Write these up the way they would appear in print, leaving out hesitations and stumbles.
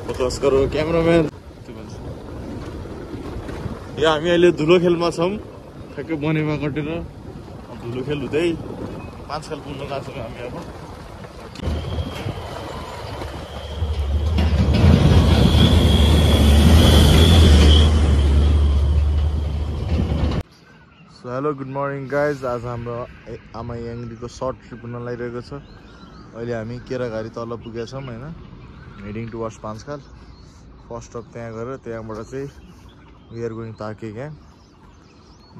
Focus करो cameraman यहाँ हामी अहिले धुलो खेलमा छौँ ठ्याक्कै बनेमा कटेर धुलो खेल हुँदै 5 खेल पुग्न लाग्छौँ हामी अब हेलो गुड मर्निङ गाइज आज हाम्रो आमा याङलीको सर्ट ट्रिप हुन लागिरहेको छ अहिले हामी केराघारी तल पुगेका छौँ हैन heading towards Panchkhal first stop त्यहाँ गएर त्यहाँबाट चाहिँ वी आर गोइङ ताके ग्याङ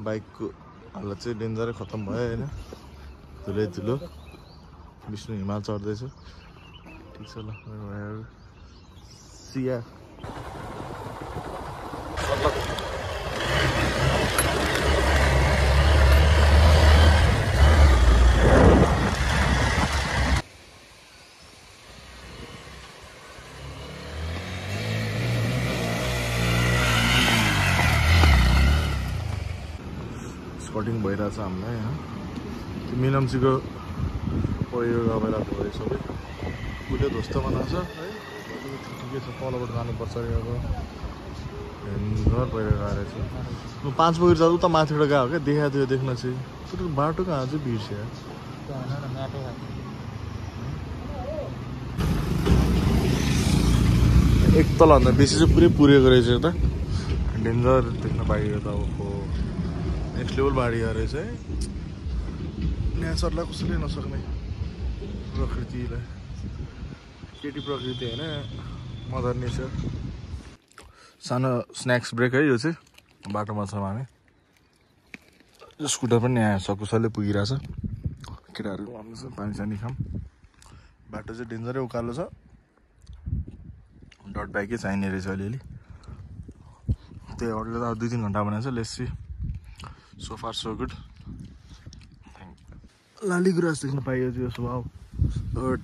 बाइकको हालत चाहिँ डेन्जरै खत्तम भयो हैन धुलै धुलो विष्णु हिमाल चढ्दैछ ठिक छ ल सिया स्कटिङ भइरहेछ हामीलाई यहाँ त्यो मिलम्चीको पहिरो गइरहेको भयो सबै उसले ध्वस्त बनाएको छ है ठिकै छ तलबाट जानुपर्छ अरे अब घर पहिरो गएर छ म 5 बजी जाँदा उता माथिबाट गएको क्या देखाएको थियो देख्न चाहिँ तर बाटो कहाँ चाहिँ बिर्स्यो एक तलभन्दा बेसी चाहिँ पुरै पुरेको रहेछ यता डेन्जर देख्न पाइयो त अब नेक्स्ट लेभल बाढी रहेछ है नेचरलाई कसैले नसक्ने प्रकृतिलाई केटी प्रकृति होइन मदर नेचर सानो स्न्याक्स ब्रेक है यो चाहिँ बाटोमा छौँ हामी स्कुटर पनि यहाँ सकुशलले पुगिरहेछ केटाहरू पानी सानी खाम बाटो चाहिँ डेन्जरै उकालो छ डट बाइकै चाहिने रहेछ अलिअलि त्यही अरूले त 2-3 घन्टा बनाएको छ let's see So far so good. Lali Guras देख्न पाइयो त्यो स्वभाव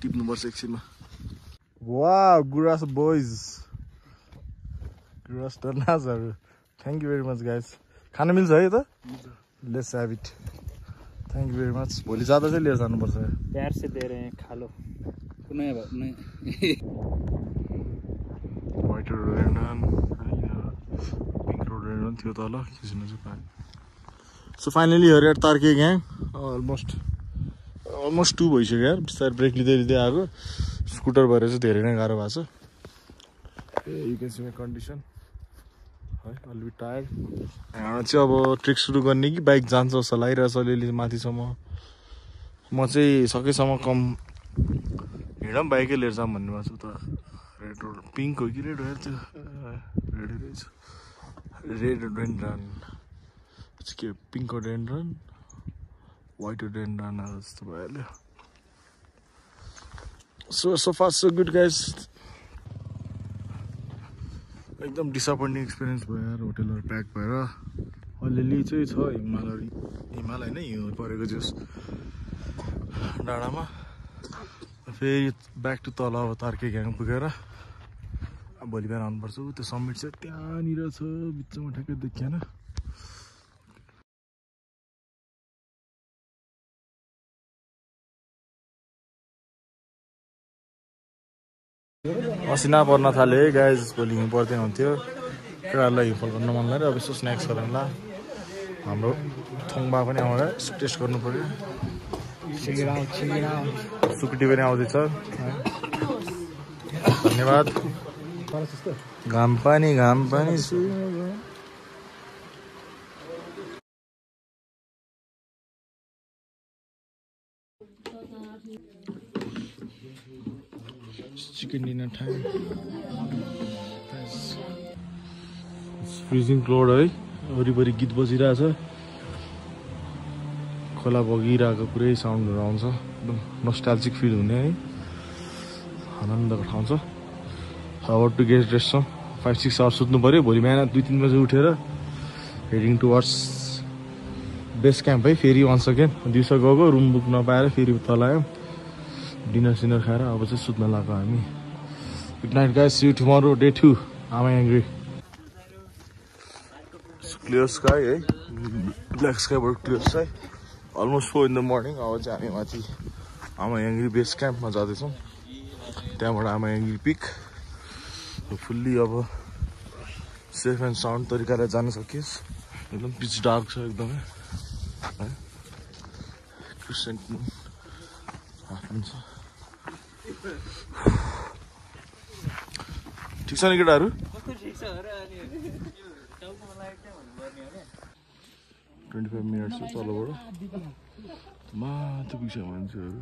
टिप्नुपर्छ एकछिनमा वाउ गुराँस बोइज गुराँस टर्नाजहरू thank you very much guys खान मिल्छ है त let's have it thank you very much भोलि जाँदा चाहिँ लिएर जानुपर्छ प्यार से दे रहे हैं खालो कुनै व्हाइट रोडेन्डन पिङ्क रोडेन्डन थियो तल खिच्नु चाहिँ पाएँ so finally here at Tarke ग्याङ अलमोस्ट 2 भइसक्यो यार बिस्तारै ब्रेक लिँदै आएको स्कुटर भएर चाहिँ धेरै नै गाह्रो भएको छ you can see my condition है अलि टायर्ड यहाँबाट चाहिँ अब ट्रिक सुरु गर्ने कि बाइक जान्छ जस्तो लागिरहेछ अलिअलि माथिसम्म म चाहिँ सकेसम्म कम हिँडौँ बाइकै लिएर जाऊँ भन्ने भएको छु त रेड रोड पिङ्क हो कि रेड हो त्यो रेड रहेछ रेड रोडेन्ड्रन के पिङ्क रोडेन्ड्रन व्हाइट रोडेन्ड्रन जस्तो भइहाल्यो so far so good guys एकदम डिसअपोइन्टिङ एक्सपिरियन्स भयो यार होटेलहरू प्याक भएर अलिअलि चाहिँ छ हिमाल होइन हिउँ परेको जस डाँडामा फेरि ब्याक टु तल अब तार्के ग्याङ पुगेर भोलि बिहान आउनुपर्छ त्यो समिट चाहिँ त्यहाँनिर छ बिचमा ठ्याक्कै देखिएन असिना पर्न थाल्यो है गाइज भोलि हिउँ पर्दैन हुन्थ्यो केटाहरूलाई हिउँ फल गर्न मन लाग्यो अब यसो स्न्याक्स गरौँला हाम्रो थोङबा पनि आउँछ टेस्ट गर्नु पऱ्यो सुकुटी पनि आउँदैछ धन्यवाद घाम पानी chicken dinner time freezing cloud है वरिपरि गीत बजिरहेछ खोला बगिरहेको पुरै साउन्डहरू आउँछ एकदम नस्टाल्जिक फिल हुने है आनन्दको ठाउँ छ हाउ टु गेट रेस्ट छ 5-6 आवर्स सुत्नु पर्यो भोलि बिहान 2-3 बजे उठेर हेडिङ टुवर्ड्स बेस क्याम्प है फेरि वन्स अगेन दिउँसो गएको रुम बुक नपाएर फेरि तल आयो डिनर सिनर खाएर अब चाहिँ सुत्न लाग्यो हामी good night guys see you tomorrow day 2 आमा एङ्ग्री क्लियर स्काई है ब्ल्याक स्काईबाट clear sky almost 4 in the morning अब चाहिँ हामी माथि आमा याङ्ग्री बेस क्याम्पमा जाँदैछौँ त्यहाँबाट आमा याङ्ग्री पिक फुल्ली अब सेफ एन्ड साउन्ड तरिकाले जान सकियोस्। एकदम पिच डार्क छ एकदमै है। क्रिसेन्ट हाफ छ। ठिक छ नि केटाहरू? 25 मिनट छ तलबाट माथि पुग्छ मान्छेहरू।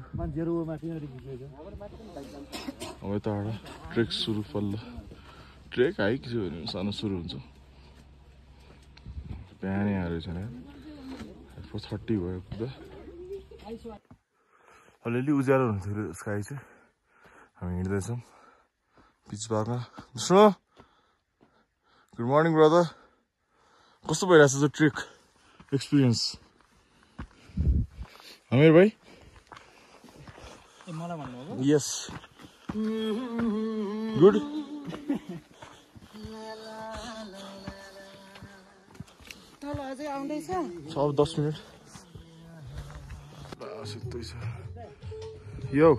अब यताबाट ट्रेक सुरु पल्ल ट्रेक हाइक सानो सुरु हुन्छ। बिहानै आएर छैन 4:30 भयो पुग्दा। अलिअलि उज्यालो हुन्छ स्काई चाहिँ। हामी हिँड्दैछौँ पिच बारमा। गुड मर्निङ ब्रदर, कस्तो भइरहेछ त्यो ट्रेक एक्सपिरियन्स? हामीर भाइ मलाई भन्नुभयो? यस गुड। अझै आउँदैछ अब 10 मिनट बस यस्तै छ यो।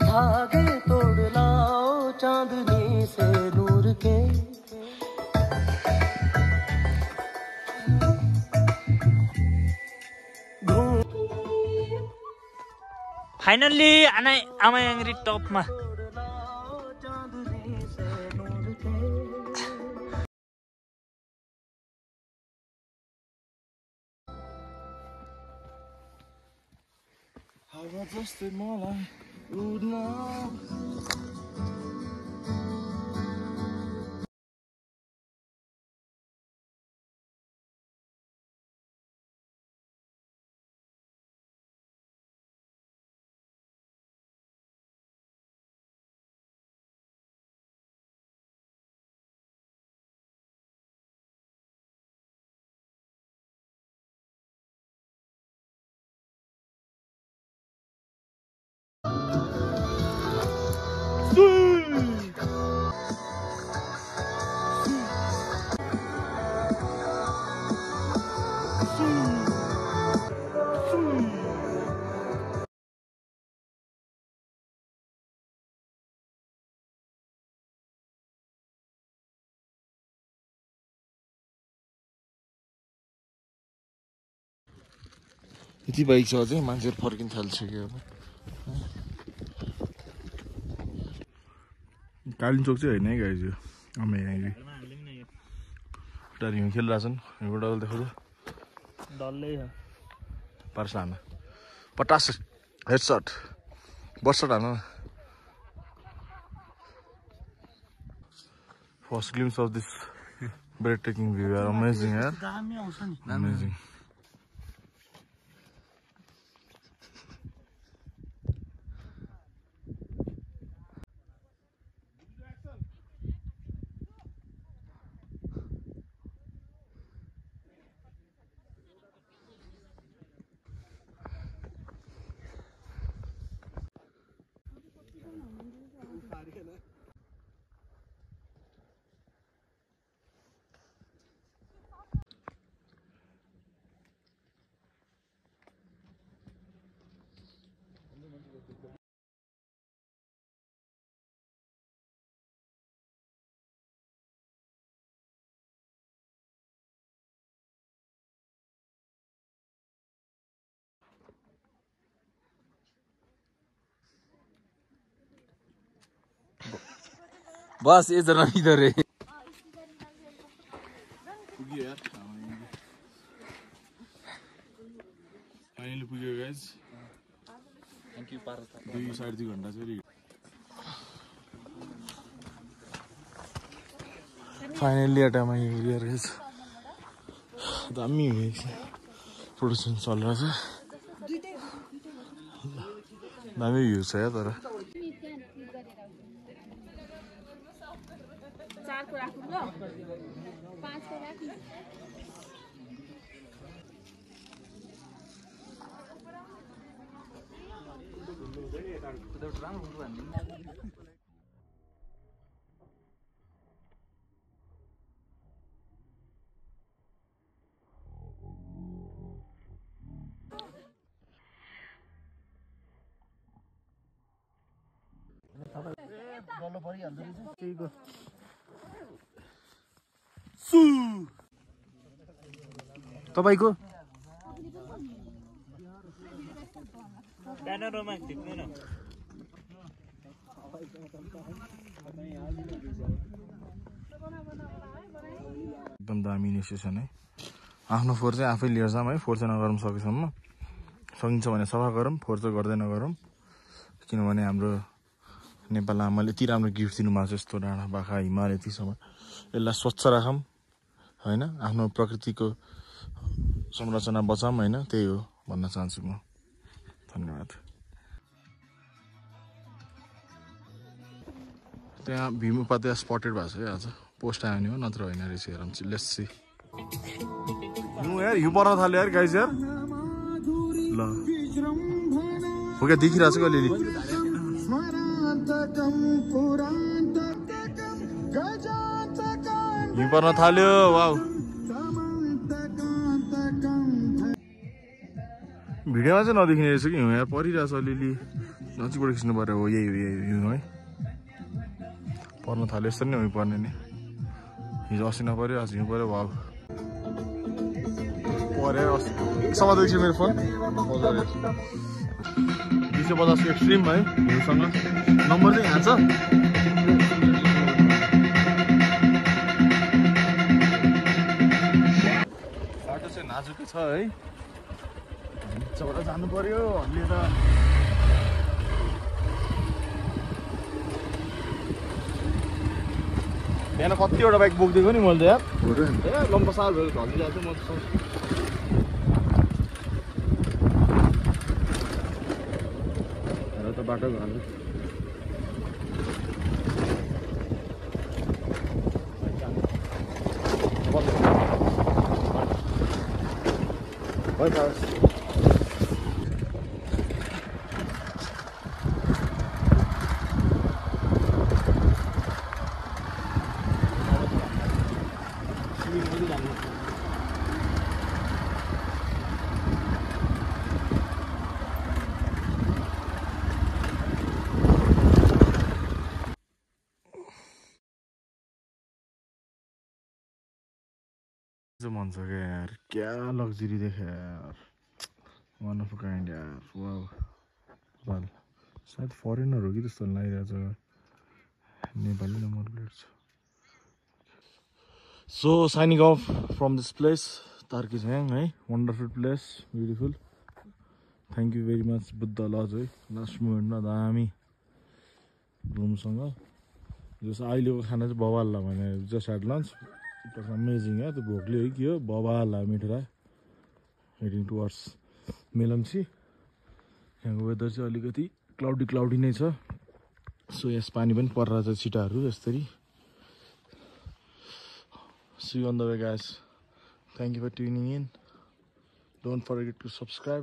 धागे तोड़ लाओ चांदनी से दूर के। फाइनल्ली आमायाङ्ग्री टपमा। हावा जस्तै मलाई उड्न। यति बाइक छ अझै मान्छेहरू फर्किन थालिसक्यो अब। कालिम्पोङ चाहिँ होइन है गाइज यो आमायाङ्ग्री। हिउँ खेलिरहेछन् हिउँको डबल देखाउँछ डल्लै छ पर्छ हान पटास हेडसट बर्सट हान। First glimpse of this bread taking view यार, अमेजिङ यार, अमेजिङ। बस एकजना इधर रे पुग्यो यार फाइनली पुग्यो गाइज। Thank you Partha. 2-2.5 घन्टा चाहिँ फाइनली एटामा हिँड्यो रहेछ। दामी प्रोडक्सन चलिरहेछ, दामी भ्यू छ या तर। तपाईको ब्यानरमा खिच्नु न एकदम दामी इनिसिएसन है आफ्नो फोहोर चाहिँ आफै लिएर जाऊँ है फोहोर चाहिँ नगरौँ सकेसम्म सकिन्छ भने सफा गरौँ फोहोर चाहिँ गर्दै नगरौँ किनभने हाम्रो नेपाल आमाले यति राम्रो गिफ्ट दिनुभएको छ यस्तो डाँडा बाखा हिमाल यतिसम्म यसलाई स्वच्छ राखौँ होइन आफ्नो प्रकृतिको संरचना बचाऊँ होइन त्यही हो भन्न चाहन्छु म धन्यवाद त्यहाँ भीम उपाध्याय स्पटेड भएको छ है आज पोस्ट आयो नि हो नत्र होइन रहेछ हेरौँ लेट्स सी यार हिउँ पर्न थाल्यो यार गाइज यार ल हो क्या देखिरहेको छ कि अलिअलि हिउँ पर्न थाल्यो वाउ भिडियोमा चाहिँ नदेखिने रहेछ कि हिउँ यार परिरहेको छ अलिअलि नजिकबाट खिच्नु पर्यो हो यही हो हिउँ है पर्न थाल्यो यस्तो नै हिउँ पर्ने नि हिजो अस्ति नपर्यो आज हिउँ पर्यो वाउ पर्यो समाज एकछिन मेरो फोन 250 एक्सट्रिम है हिउँसँग नम्बर चाहिँ यहाँ छ बाटो चाहिँ नाजुकै छ है निचबाट जानु पर्यो हल्लिएर बिहान कतिवटा बाइक बोकिदिएको नि मैले यार लम्बा साल भयो हल्लिरहेको थियो म त बाटो घाल्नु मन छ क्या यार क्या लग्जरी देखे यार वान अफ काइन्ड यार वाउ वाल सायद फरेनर हो कि त्यस्तो लागिरहेको छ नेपाली नम्बर प्लेट छ so signing off from this place Tarkeghyang है wonderful place beautiful thank you very much Buddha lodge है लास्ट मोमेन्टमा दामी रुमसँग जस अहिलेको खाना चाहिँ बवाल्ला भने just had lunch it was amazing है त्यो भोकले हो कि हो बवाल्ला मिठो हेडिङ टुवर्ड्स मेलम्ची यहाँको वेदर चाहिँ अलिकति क्लाउडी नै छ सो यस पानी पनि परिरहेछ छिटाहरू यसरी see you on the way guys thank you for tuning in don't forget to subscribe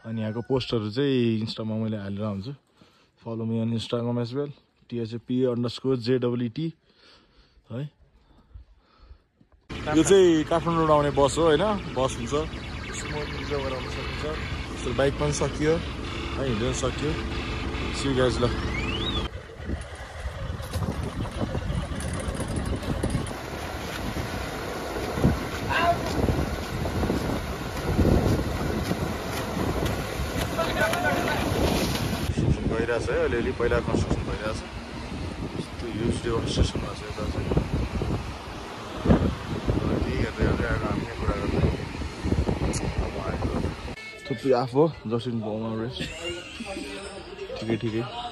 अनि यहाँको पोस्टहरू चाहिँ इन्स्टामा मैले हालेर हुन्छु follow me on Instagram as well THP_JEET है यो चाहिँ काठमाडौँ आउने बस हो होइन बस हुन्छ सुमो रिजर्भ गराउन सकिन्छ त्यसो बाइक पनि सकियो है हिँड्न सकियो सी यु गाइज ल भइरहेछ है अलिअलि पहिला कन्स्ट्रक्सन भइरहेछ यस्तो ह्युज डेभलस्टेसन भएको छ यता चाहिँ हामीले कुरा गर्दा थुप्रै आफू हो जस्ट इन रेस्ट ठिकै